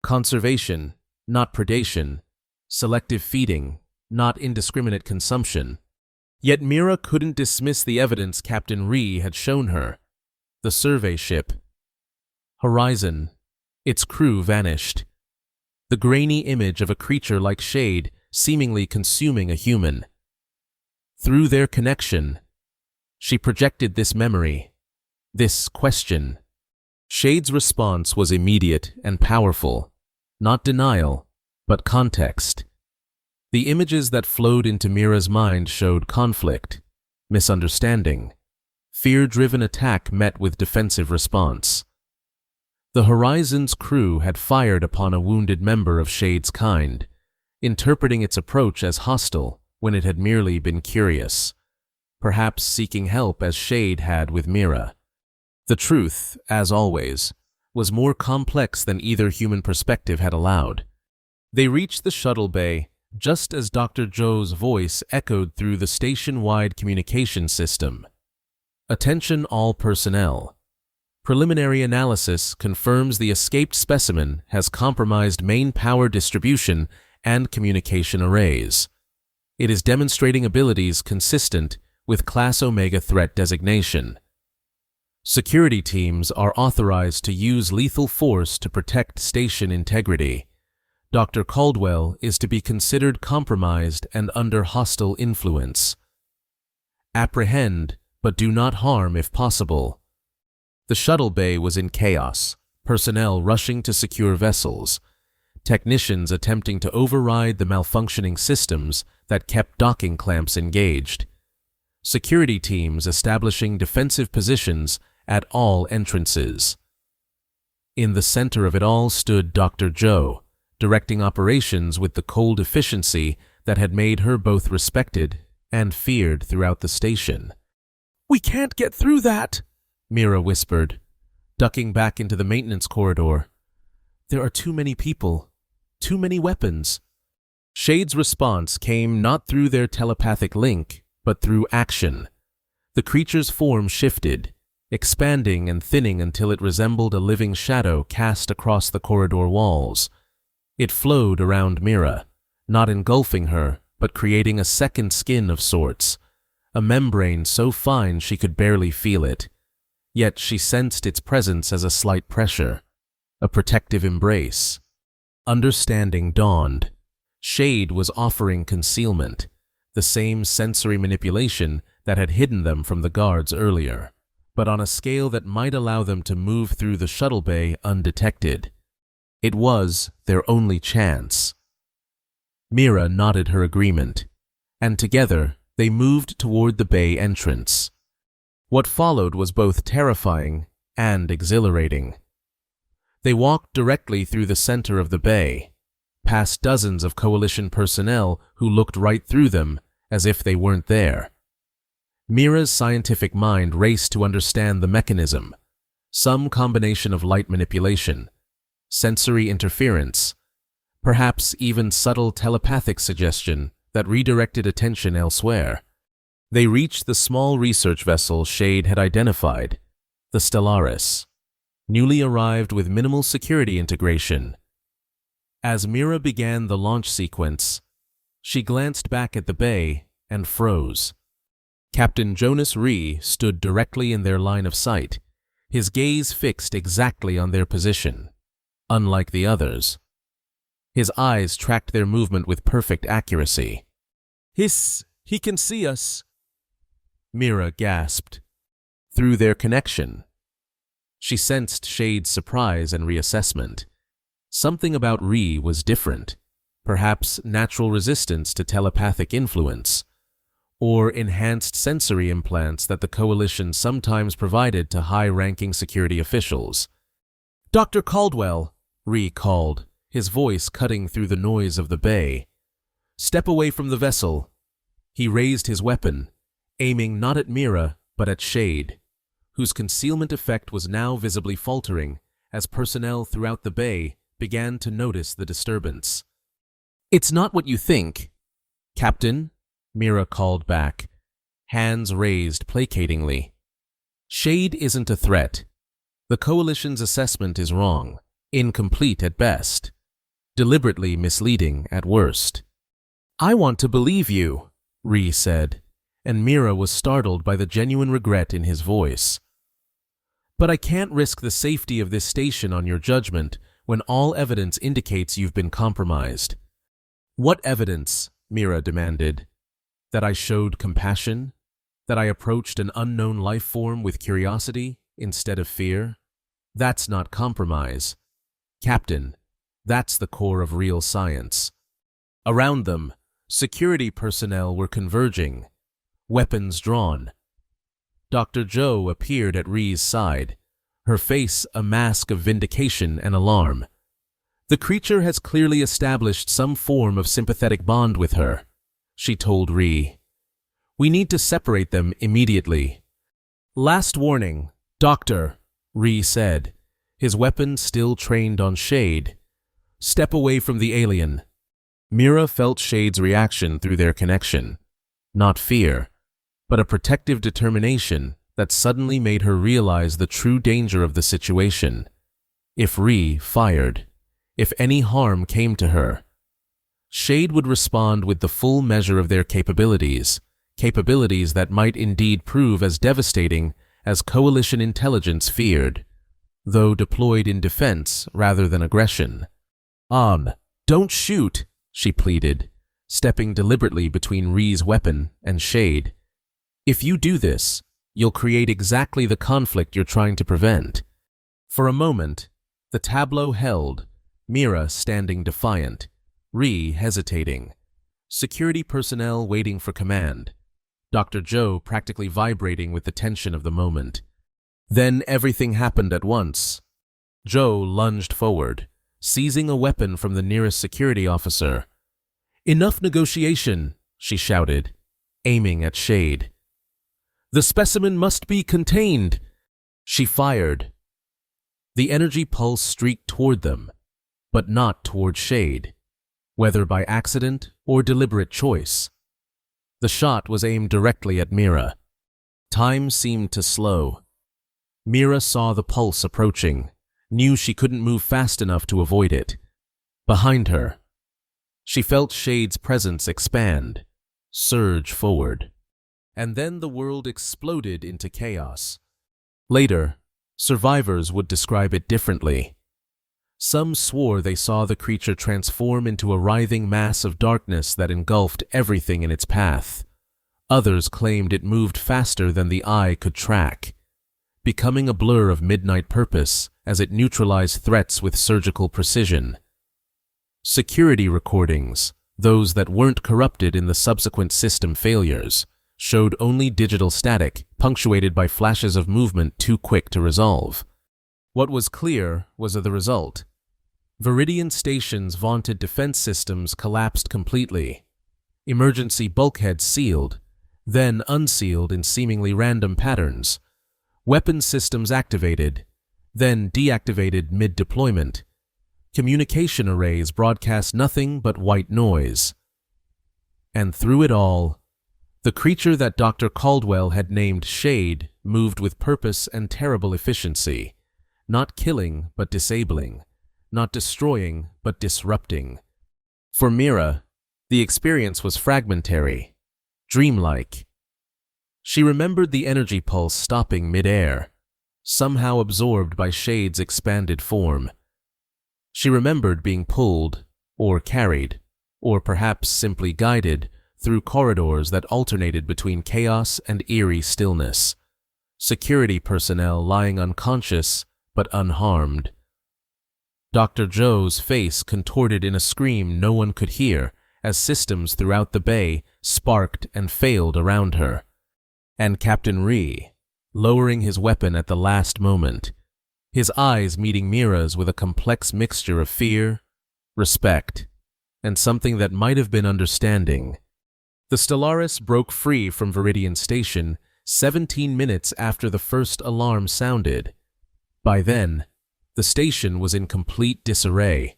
Conservation, not predation, selective feeding, not indiscriminate consumption. Yet Mira couldn't dismiss the evidence Captain Ree had shown her. The survey ship. Horizon. Its crew vanished. The grainy image of a creature like Shade seemingly consuming a human. Through their connection, she projected this memory, this question. Shade's response was immediate and powerful, not denial, but context. The images that flowed into Mira's mind showed conflict, misunderstanding, fear-driven attack met with defensive response. The Horizon's crew had fired upon a wounded member of Shade's kind, interpreting its approach as hostile when it had merely been curious, perhaps seeking help as Shade had with Mira. The truth, as always, was more complex than either human perspective had allowed. They reached the shuttle bay just as Dr. Zhou's voice echoed through the station-wide communication system. Attention all personnel. Preliminary analysis confirms the escaped specimen has compromised main power distribution and communication arrays. It is demonstrating abilities consistent with Class Omega threat designation. Security teams are authorized to use lethal force to protect station integrity. Dr. Caldwell is to be considered compromised and under hostile influence. Apprehend, but do not harm if possible. The shuttle bay was in chaos, personnel rushing to secure vessels, technicians attempting to override the malfunctioning systems that kept docking clamps engaged, security teams establishing defensive positions at all entrances. In the center of it all stood Dr. Zhou, directing operations with the cold efficiency that had made her both respected and feared throughout the station. "We can't get through that," Mira whispered, ducking back into the maintenance corridor. "There are too many people, too many weapons." Shade's response came not through their telepathic link, but through action. The creature's form shifted, expanding and thinning until it resembled a living shadow cast across the corridor walls. It flowed around Mira, not engulfing her, but creating a second skin of sorts, a membrane so fine she could barely feel it. Yet she sensed its presence as a slight pressure, a protective embrace. Understanding dawned. Shade was offering concealment, the same sensory manipulation that had hidden them from the guards earlier, but on a scale that might allow them to move through the shuttle bay undetected. It was their only chance. Mira nodded her agreement, and together they moved toward the bay entrance. What followed was both terrifying and exhilarating. They walked directly through the center of the bay, past dozens of Coalition personnel who looked right through them as if they weren't there. Mira's scientific mind raced to understand the mechanism, some combination of light manipulation, sensory interference, perhaps even subtle telepathic suggestion that redirected attention elsewhere. They reached the small research vessel Shade had identified, the Stellaris, newly arrived with minimal security integration. As Mira began the launch sequence, she glanced back at the bay and froze. Captain Jonas Ree stood directly in their line of sight, his gaze fixed exactly on their position, unlike the others. His eyes tracked their movement with perfect accuracy. He can see us," Mira gasped. Through their connection, she sensed Shade's surprise and reassessment. Something about Ree was different, perhaps natural resistance to telepathic influence, or enhanced sensory implants that the Coalition sometimes provided to high-ranking security officials. "Dr. Caldwell," Ree called, his voice cutting through the noise of the bay. "Step away from the vessel." He raised his weapon, aiming not at Mira, but at Shade, whose concealment effect was now visibly faltering as personnel throughout the bay began to notice the disturbance. "It's not what you think, Captain," Mira called back, hands raised placatingly. "Shade isn't a threat. The Coalition's assessment is wrong, incomplete at best, deliberately misleading at worst. I want to believe you, Ree said, and Mira was startled by the genuine regret in his voice. But I can't risk the safety of this station on your judgment when all evidence indicates you've been compromised. What evidence? Mira demanded. That I showed compassion? That I approached an unknown life form with curiosity instead of fear? That's not compromise. Captain, that's the core of real science. Around them, security personnel were converging, weapons drawn. Dr. Joe appeared at Ree's side, her face a mask of vindication and alarm. The creature has clearly established some form of sympathetic bond with her, she told Ree. We need to separate them immediately. Last warning, Doctor, Ree said, his weapon still trained on Shade. Step away from the alien. Mira felt Shade's reaction through their connection. Not fear, but a protective determination that suddenly made her realize the true danger of the situation. If Ree fired, if any harm came to her, Shade would respond with the full measure of their capabilities that might indeed prove as devastating as coalition intelligence feared, though deployed in defense rather than aggression. Don't shoot, she pleaded, stepping deliberately between Ree's weapon and Shade. If you do this, you'll create exactly the conflict you're trying to prevent. For a moment, the tableau held, Mira standing defiant, Ree hesitating, security personnel waiting for command, Dr. Joe practically vibrating with the tension of the moment. Then everything happened at once. Joe lunged forward, seizing a weapon from the nearest security officer. Enough negotiation, she shouted, aiming at Shade. The specimen must be contained. She fired. The energy pulse streaked toward them, but not toward Shade, whether by accident or deliberate choice. The shot was aimed directly at Mira. Time seemed to slow. Mira saw the pulse approaching, knew she couldn't move fast enough to avoid it. Behind her, she felt Shade's presence expand, surge forward. And then the world exploded into chaos. Later, survivors would describe it differently. Some swore they saw the creature transform into a writhing mass of darkness that engulfed everything in its path. Others claimed it moved faster than the eye could track, becoming a blur of midnight purpose as it neutralized threats with surgical precision. Security recordings, those that weren't corrupted in the subsequent system failures, showed only digital static, punctuated by flashes of movement too quick to resolve. What was clear was the result. Viridian Station's vaunted defense systems collapsed completely. Emergency bulkheads sealed, then unsealed in seemingly random patterns. Weapons systems activated, then deactivated mid-deployment. Communication arrays broadcast nothing but white noise. And through it all, the creature that Dr. Caldwell had named Shade moved with purpose and terrible efficiency, not killing but disabling, not destroying but disrupting. For Mira, the experience was fragmentary, dreamlike. She remembered the energy pulse stopping mid-air, somehow absorbed by Shade's expanded form. She remembered being pulled, or carried, or perhaps simply guided through corridors that alternated between chaos and eerie stillness. Security personnel lying unconscious but unharmed. Dr. Joe's face contorted in a scream no one could hear as systems throughout the bay sparked and failed around her. And Captain Ree, lowering his weapon at the last moment, his eyes meeting Mira's with a complex mixture of fear, respect, and something that might have been understanding. The Stellaris broke free from Viridian Station 17 minutes after the first alarm sounded. By then, the station was in complete disarray,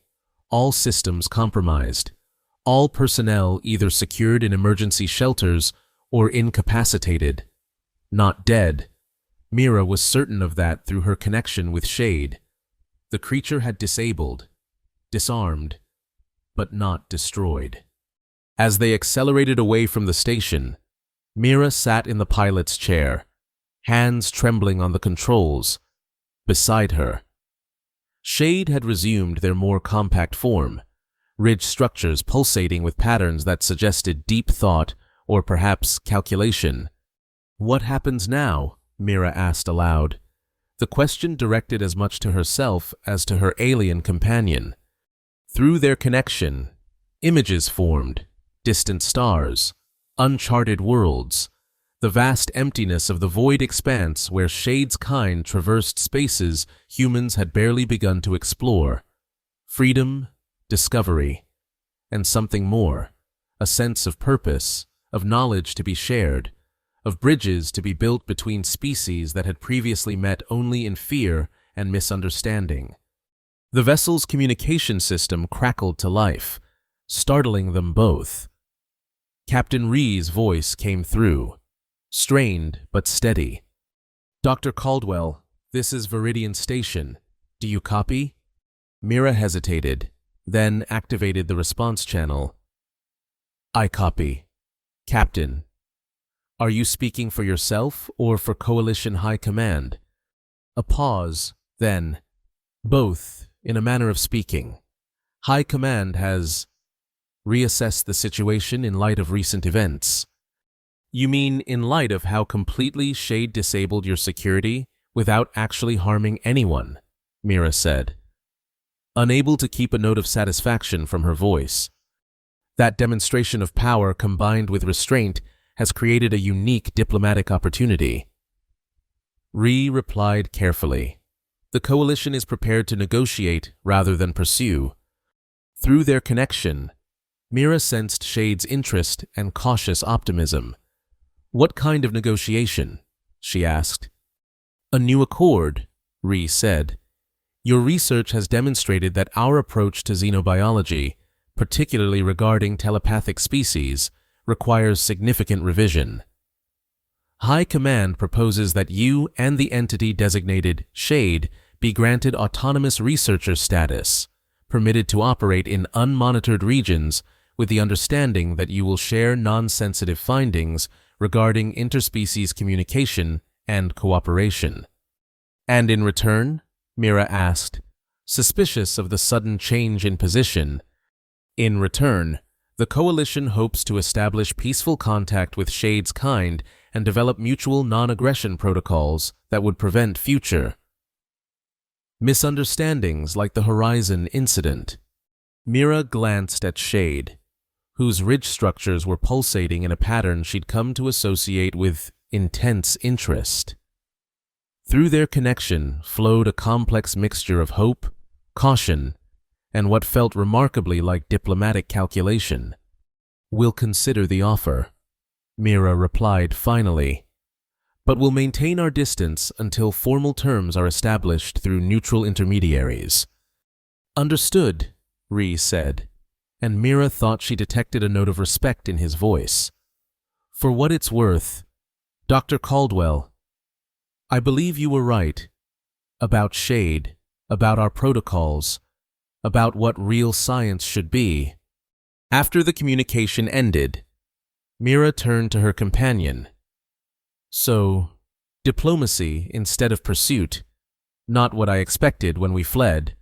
all systems compromised, all personnel either secured in emergency shelters or incapacitated. Not dead. Mira was certain of that through her connection with Shade. The creature had disabled, disarmed, but not destroyed. As they accelerated away from the station, Mira sat in the pilot's chair, hands trembling on the controls. Beside her, Shade had resumed their more compact form, ridge structures pulsating with patterns that suggested deep thought or perhaps calculation. "What happens now?" Mira asked aloud, the question directed as much to herself as to her alien companion. Through their connection, images formed, distant stars, uncharted worlds, the vast emptiness of the void expanse where Shade's kind traversed spaces humans had barely begun to explore. Freedom, discovery, and something more, a sense of purpose, of knowledge to be shared, of bridges to be built between species that had previously met only in fear and misunderstanding. The vessel's communication system crackled to life, startling them both. Captain Rhee's voice came through, strained but steady. "Dr. Caldwell, this is Viridian Station. Do you copy?" Mira hesitated, then activated the response channel. "I copy. Captain. Are you speaking for yourself or for Coalition High Command?" A pause, then, "Both, in a manner of speaking. High Command has reassessed the situation in light of recent events." "You mean in light of how completely Shade disabled your security without actually harming anyone?" Mira said, unable to keep a note of satisfaction from her voice. That demonstration of power combined with restraint has created a unique diplomatic opportunity. Rhee replied carefully. "The Coalition is prepared to negotiate rather than pursue." Through their connection, Mira sensed Shade's interest and cautious optimism. "What kind of negotiation?" she asked. "A new accord," Rhee said. "Your research has demonstrated that our approach to xenobiology, particularly regarding telepathic species, requires significant revision. High Command proposes that you and the entity designated Shade be granted autonomous researcher status, permitted to operate in unmonitored regions with the understanding that you will share non-sensitive findings regarding interspecies communication and cooperation." "And in return?" Mira asked, suspicious of the sudden change in position. "In return, the Coalition hopes to establish peaceful contact with Shade's kind and develop mutual non-aggression protocols that would prevent future misunderstandings like the Horizon incident." Mira glanced at Shade, whose ridge structures were pulsating in a pattern she'd come to associate with intense interest. Through their connection flowed a complex mixture of hope, caution, and what felt remarkably like diplomatic calculation. "We'll consider the offer," Mira replied finally, "but we'll maintain our distance until formal terms are established through neutral intermediaries." "Understood," Rhee said, and Mira thought she detected a note of respect in his voice. "For what it's worth, Dr. Caldwell, I believe you were right. About Shade, about our protocols, about what real science should be." After the communication ended, Mira turned to her companion. "So, diplomacy instead of pursuit. Not what I expected when we fled."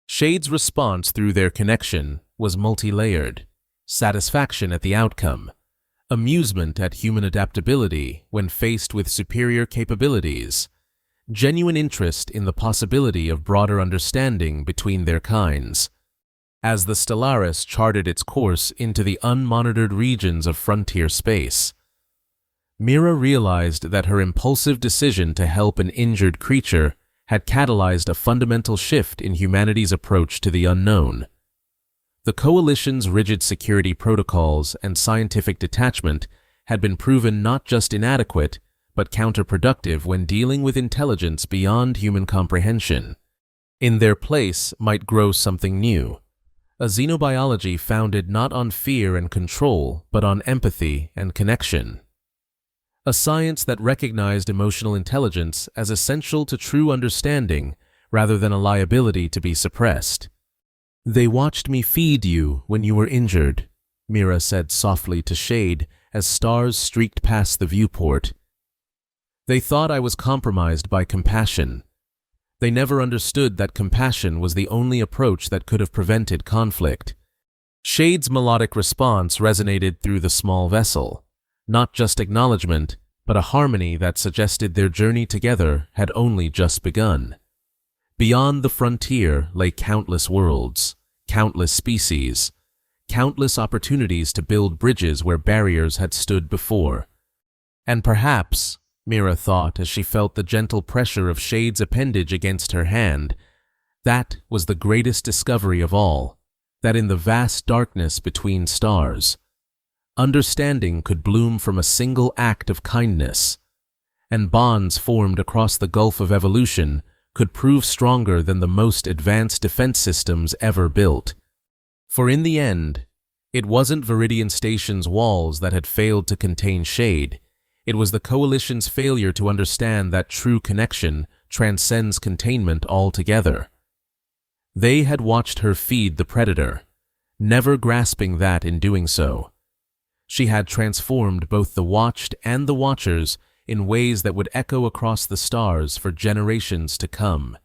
Shade's response through their connection was multi-layered: satisfaction at the outcome, amusement at human adaptability when faced with superior capabilities, genuine interest in the possibility of broader understanding between their kinds. As the Stellaris charted its course into the unmonitored regions of frontier space, Mira realized that her impulsive decision to help an injured creature had catalyzed a fundamental shift in humanity's approach to the unknown. The Coalition's rigid security protocols and scientific detachment had been proven not just inadequate, but counterproductive when dealing with intelligence beyond human comprehension. In their place might grow something new, a xenobiology founded not on fear and control, but on empathy and connection. A science that recognized emotional intelligence as essential to true understanding rather than a liability to be suppressed. "They watched me feed you when you were injured," Mira said softly to Shade as stars streaked past the viewport. They thought I was compromised by compassion. They never understood that compassion was the only approach that could have prevented conflict. Shade's melodic response resonated through the small vessel, not just acknowledgement, but a harmony that suggested their journey together had only just begun. Beyond the frontier lay countless worlds, countless species, countless opportunities to build bridges where barriers had stood before. And perhaps, Mira thought as she felt the gentle pressure of Shade's appendage against her hand, that was the greatest discovery of all, that in the vast darkness between stars, understanding could bloom from a single act of kindness, and bonds formed across the gulf of evolution could prove stronger than the most advanced defense systems ever built. For in the end, it wasn't Viridian Station's walls that had failed to contain Shade. It was the Coalition's failure to understand that true connection transcends containment altogether. They had watched her feed the predator, never grasping that in doing so, she had transformed both the watched and the watchers in ways that would echo across the stars for generations to come.